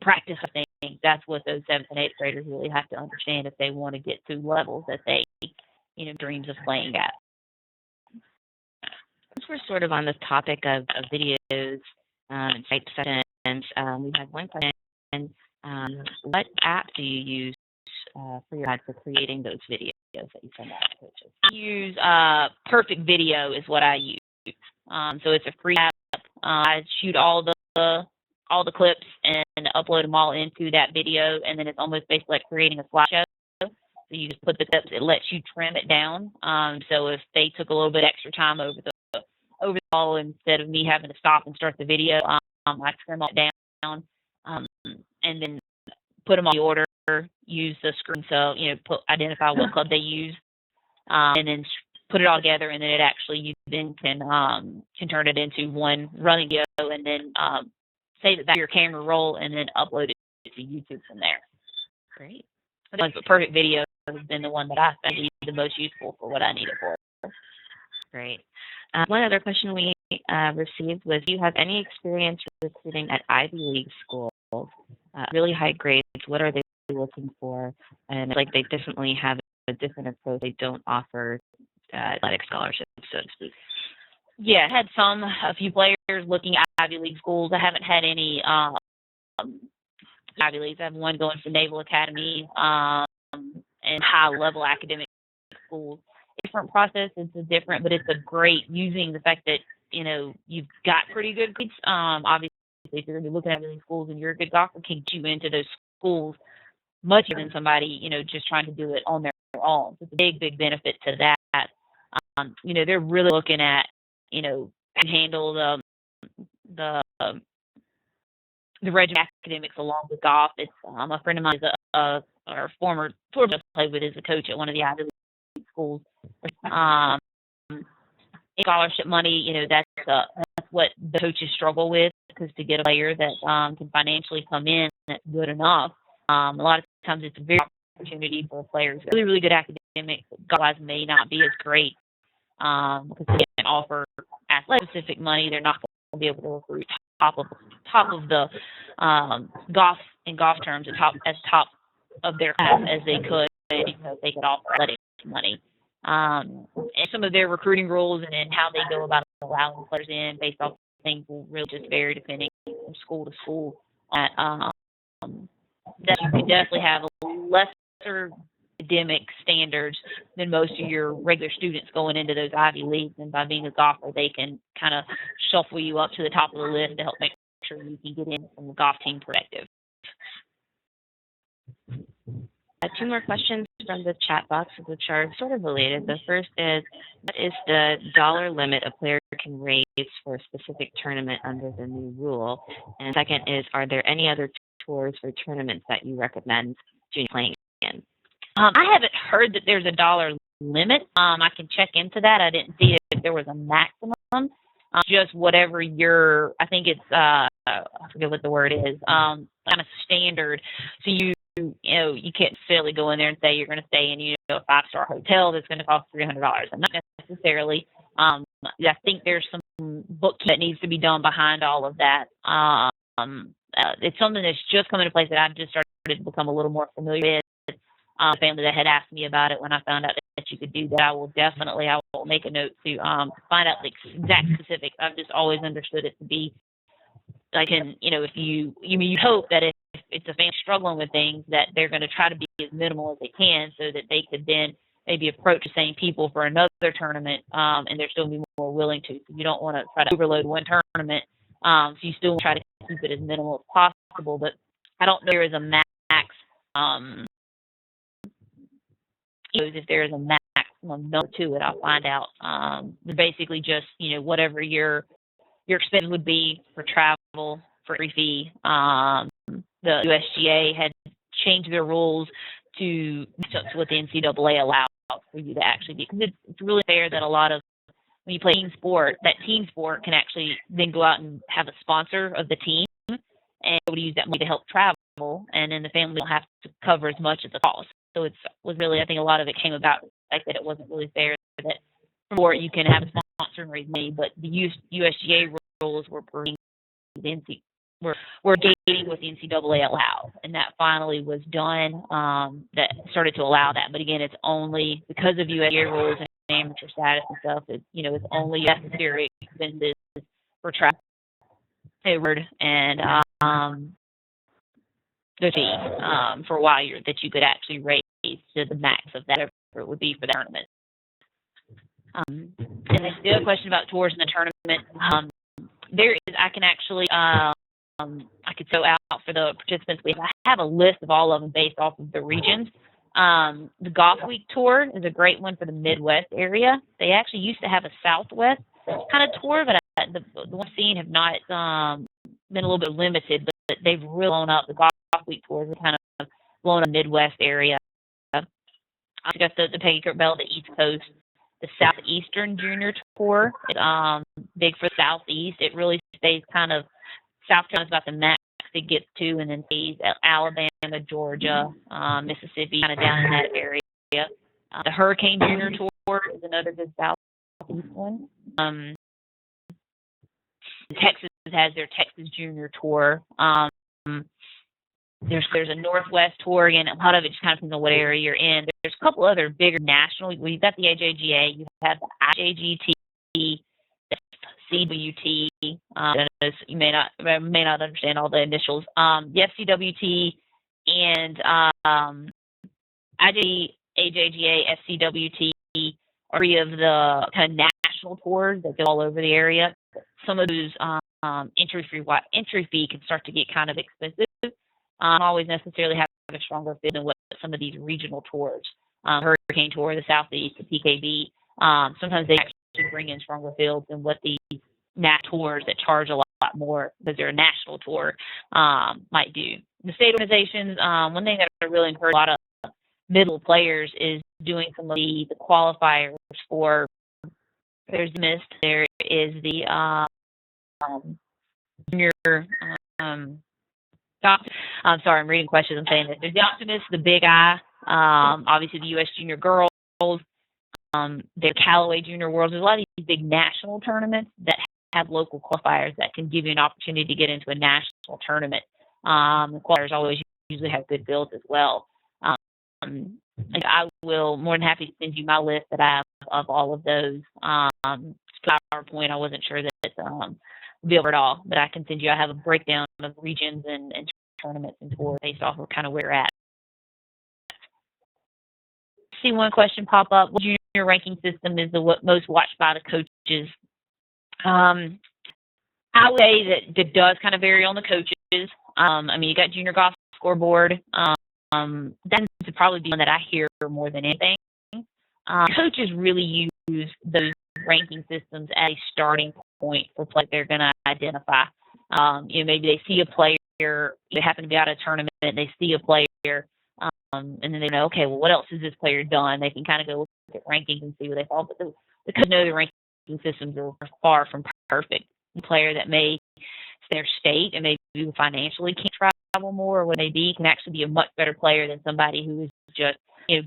B: practice of things. That's what those 7th and 8th graders really have to understand if they want to get to levels that they dreams of playing at.
A: Since we're sort of on the topic of videos and site sessions, we have one question. What app do you use for your ad for creating those videos that you send out to coaches?
B: I use Perfect Video is what I use. So it's a free app. I shoot all the clips and upload them all into that video, and then it's almost basically like creating a slideshow. So you just put the clips. It lets you trim it down. So if they took a little bit extra time over the call, instead of me having to stop and start the video, I trim it down, and then put them on the order. Use the screen, so identify what club they use, and then put it all together, and then it actually you then can turn it into one running video, and then save it back to your camera roll, and then upload it to YouTube from there.
A: Great.
B: But Perfect Video has been the one that I found to be the most useful for what I need it for.
A: Great. One other question we received was, do you have any experience recruiting at Ivy League schools? Really high grades, what are they looking for? And like they definitely have a different approach. They don't offer athletic scholarships, so to speak?
B: Yeah, I had a few players looking at Ivy League schools. I haven't had any Ivy Leagues. I have one going for Naval Academy and high-level academic schools. Different process. It's different, but it's a great using the fact that, you've got pretty good grades. Obviously, if you're going to be looking at Ivy League schools and you're a good golfer, can get you into those schools much more than somebody, just trying to do it on their own. So it's a big, big benefit to that. They're really looking at, can handle the range of academics along with golf. It's a friend of mine is our former tour bus played with is a coach at one of the Ivy League schools. Scholarship money, that's what the coaches struggle with, because to get a player that can financially come in that's good enough, a lot of times it's a very opportunity for players. Really, really good academics, guys may not be as great because they can't offer athletic-specific money. They're not going to be able to recruit top of the golf in golf terms, as top of their class as they could, if they could offer athletic money. And some of their recruiting rules and how they go about allowing players in based off things will really just vary depending from school to school. That you could definitely have a lesser academic standards than most of your regular students going into those Ivy Leagues, and by being a golfer, they can kind of shuffle you up to the top of the list to help make sure you can get in from the golf team perspective.
A: Two more questions from the chat box, which are sort of related. The first is, what is the dollar limit a player can raise for a specific tournament under the new rule? And second is, are there any other tours or tournaments that you recommend junior playing in?
B: I haven't heard that there's a dollar limit. I can check into that. I didn't see if there was a maximum. Just whatever I think it's, I forget what the word is, kind of standard. So you can't necessarily go in there and say you're going to stay in, a 5-star hotel that's going to cost $300. And not necessarily. I think there's some bookkeeping that needs to be done behind all of that. It's something that's just come into place that I've just started to become a little more familiar with. The family that had asked me about it when I found out that you could do that, I will make a note to find out the exact specifics. I've just always understood it to be like, if you hope that if it's a family struggling with things, that they're going to try to be as minimal as they can so that they could then maybe approach the same people for another tournament, and they're still be more willing to. So you don't want to try to overload one tournament, so you still try to keep it as minimal as possible. But I don't know if there is a max. If there is a maximum number to it, I'll find out. Basically, just whatever your expense would be for travel, for free fee. The USGA had changed their rules to what the NCAA allows for you to actually be. Because it's really fair that a lot of, when you play team sport, that team sport can actually then go out and have a sponsor of the team and able to use that money to help travel, and then the family don't have to cover as much as the cost. So it was really, I think a lot of it came about the fact that it wasn't really fair that for you can have a sponsor and raise money, but the USGA rules were were gating what the NCAA allowed, and that finally was done. That started to allow that, but again, it's only because of USGA rules and amateur status and stuff. It's only necessary expenses for travel and the fee for a while that you could actually raise to the max of that, whatever it would be for the tournament. And the other question about tours in the tournament, there is, I can actually, I could throw out for the participants. I have a list of all of them based off of the regions. The Golf Week Tour is a great one for the Midwest area. They actually used to have a Southwest kind of tour, but the one seeing have not been a little bit limited, but they've really blown up. The Golf Week Tours are kind of blown up Midwest area. I got the Peggy Kirk Bell, the East Coast. The Southeastern Junior Tour is big for Southeast. It really stays kind of, South Carolina's about the max it gets to, and then stays Alabama, Georgia, Mississippi, kind of down in that area. The Hurricane Junior Tour is another good Southeast one. Texas has their Texas Junior Tour. there's a Northwest tour, and a lot of it just kind of depends on what area you're in. There's a couple other bigger national. Well, you've got the AJGA, you have the IJGT, the CWT. You may not understand all the initials. The FCWT and AJGA, FCWT are three of the kind of national tours that go all over the area. Some of those entry fee can start to get kind of expensive. Don't always necessarily have a stronger fit than what some of these regional tours, Hurricane Tour, the Southeast, the PKB. Sometimes they actually bring in stronger fields than what these nat tours that charge a lot more because they're a national tour might do. The state organizations, one thing that I really encourage a lot of middle players is doing some of the qualifiers for. There's missed. There is the junior. I'm sorry, I'm reading questions. I'm saying that there's the Optimist, the Big I, obviously the U.S. Junior Girls, the Callaway Junior Worlds. There's a lot of these big national tournaments that have local qualifiers that can give you an opportunity to get into a national tournament. The qualifiers always usually have good builds as well. And I will more than happy to send you my list that I have of all of those. PowerPoint, I wasn't sure that would be over it all, but I can send you. I have a breakdown of regions and tournaments and tours based off of kind of where you're at. See one question pop up. What junior ranking system is the most watched by the coaches? I would say that it does kind of vary on the coaches. I mean, you got Junior Golf Scoreboard. That would probably be one that I hear more than anything. Coaches really use those ranking systems as a starting point for play they're going to identify. Maybe they see a player, they happen to be out of a tournament, they see a player, and then they know, okay, well, what else has this player done? They can kind of go look at rankings and see where they fall. But the coaches know the ranking systems are far from perfect. A player that may their state and maybe financially can't travel more or what they be can actually be a much better player than somebody who has just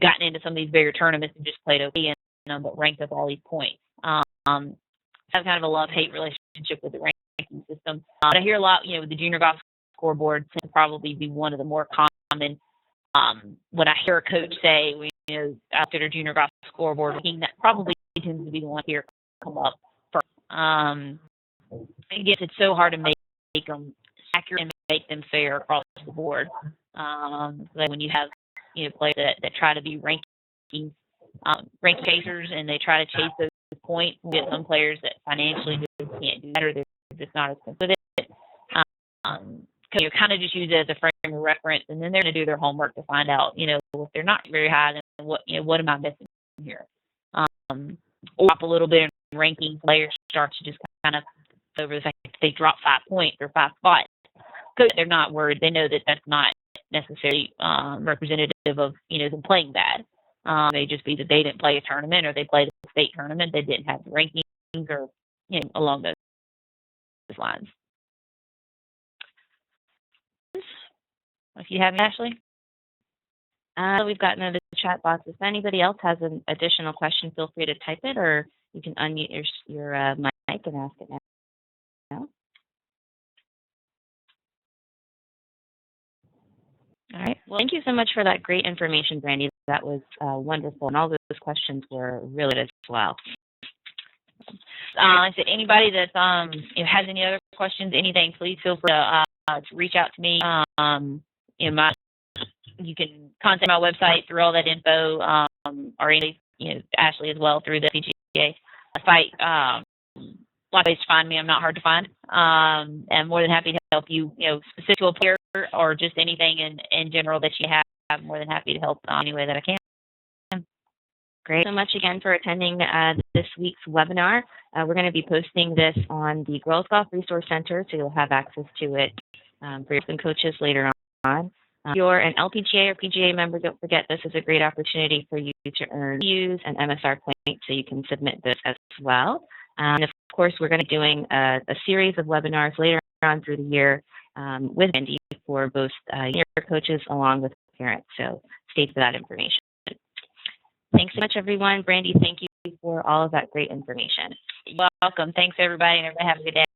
B: gotten into some of these bigger tournaments and just played okay and but ranked up all these points. I have kind of a love-hate relationship with the ranking system. But I hear a lot, the Junior Golf Scoreboard tends to probably be one of the more common. When I hear a coach say, after their Junior Golf Scoreboard ranking, that probably tends to be the one here come up first. I guess it's so hard to make them accurate and make them fair across the board. Like when you have players that try to be ranking chasers and they try to chase those points, you get some players that financially just can't do that or they're just not as good with it. You kind of just use it as a frame of reference, and then they're going to do their homework to find out, if they're not very high, then what am I missing here? Or up a little bit in ranking, players start to just kind of over the fact that they drop 5 points or 5 spots. Because they're not worried. They know that that's not necessarily representative of, them playing bad. May just be that they didn't play a tournament or they played a state tournament. They didn't have the rankings or, along those lines. If you have, Ashley? We've got another chat box. If anybody else has an additional question, feel free to type it, or you can unmute your mic and ask it now. All right. Well, thank you so much for that great information, Brandi. That was wonderful, and all those questions were really good as well. If anybody that has any other questions, anything, please feel free to reach out to me. You can contact my website through all that info, or any, Ashley as well through the LPGA site. A lot of ways to find me. I'm not hard to find. I'm more than happy to help you, specific to a player or just anything in general that you have. I'm more than happy to help any way that I can. Great. So much again for attending this week's webinar. We're going to be posting this on the Girls Golf Resource Center, so you'll have access to it for your coaches later on. If you're an LPGA or PGA member, don't forget this is a great opportunity for you to earn views and MSR points, so you can submit this as well. And of course, we're going to be doing a series of webinars later on through the year with Brandi for both your coaches along with parents. So stay for that information. Thanks so much, everyone. Brandi, thank you for all of that great information. You're welcome. Thanks, everybody, and everybody have a good day.